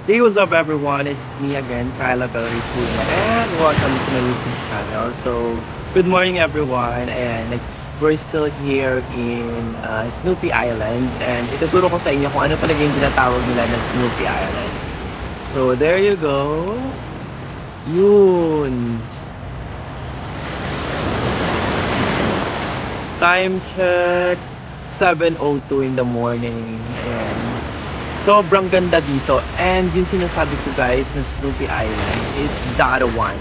Hey, what's up everyone? It's me again, Kyla Belricuna, and welcome to my YouTube channel. So, good morning everyone, and we're still here in Snoopy Island, and ituturo ko sa inyo kung ano talaga yung tinatawag nila na Snoopy Island. So, there you go. Yun. Time check, 7:02 in the morning, and sobrang ganda dito. And yung sinasabi ko guys na Snoopy Island is that one.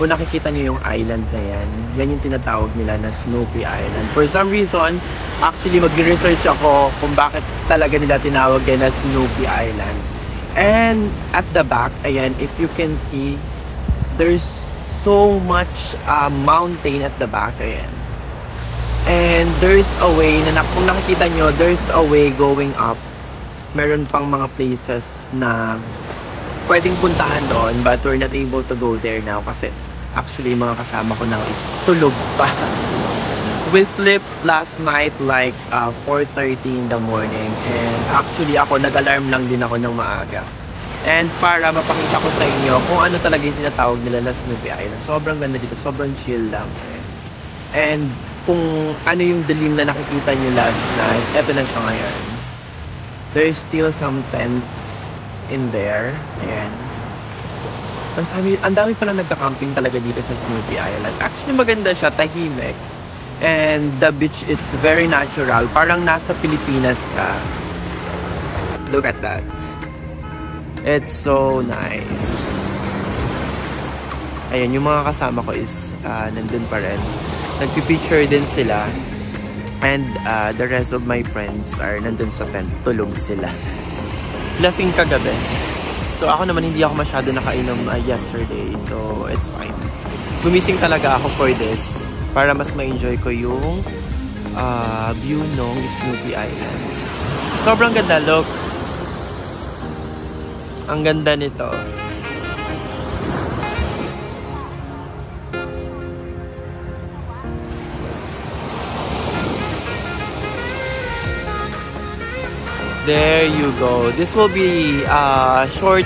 Kung nakikita nyo yung island na yan, yan yung tinatawag nila na Snoopy Island. For some reason, actually mag-research ako kung bakit talaga nila tinawag yan na Snoopy Island. And at the back, ayan, if you can see, there's so much mountain at the back, ayan. And there's a way na kung nakikita nyo, there's a way going up. Meron pang mga places na pwedeng puntahan doon, but we're not able to go there now kasi actually mga kasama ko now is tulog pa. We slept last night like 4:30 in the morning, and actually ako nag-alarm lang din ako ng maaga. And para mapakita ko sa inyo kung ano talaga yung tinatawag nila na Snoopy Island. Sobrang ganda dito, sobrang chill lang. And kung ano yung dilim na nakikita nyo last night, eto na siya ngayon. There's still some tents in there. Ayan. Ang dami pala nagka-camping talaga dito sa Snoopy Island. Actually, maganda siya, tahimik. And the beach is very natural. Parang nasa Pilipinas ka. Look at that. It's so nice. Ayan, yung mga kasama ko is nandun pa rin. Nagpipicture din sila. And the rest of my friends are nandun sa tent. Tulog sila. Lasing kagabi. So ako naman hindi ako masyado nakainom yesterday. So it's fine. Gumising talaga ako for this. Para mas ma-enjoy ko yung view ng Snoopy Island. Sobrang ganda. Look. Ang ganda nito. There you go. This will be a short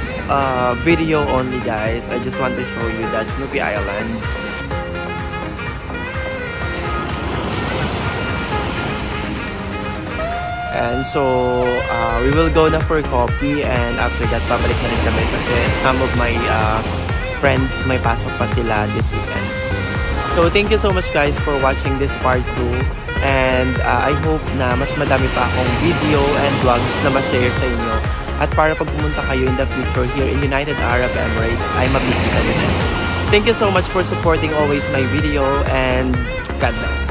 video only, guys. I just want to show you that Snoopy Island. And so, we will go na for coffee, and after that, pabalik na rin kami kasi some of my friends may pasok pa sila this weekend. So, thank you so much guys for watching this part 2. And I hope na mas madami pa akong video and vlogs na ma-share sa inyo. At para pag pumunta kayo in the future here in United Arab Emirates, ay mabisita nyo. Thank you so much for supporting always my video, and God bless.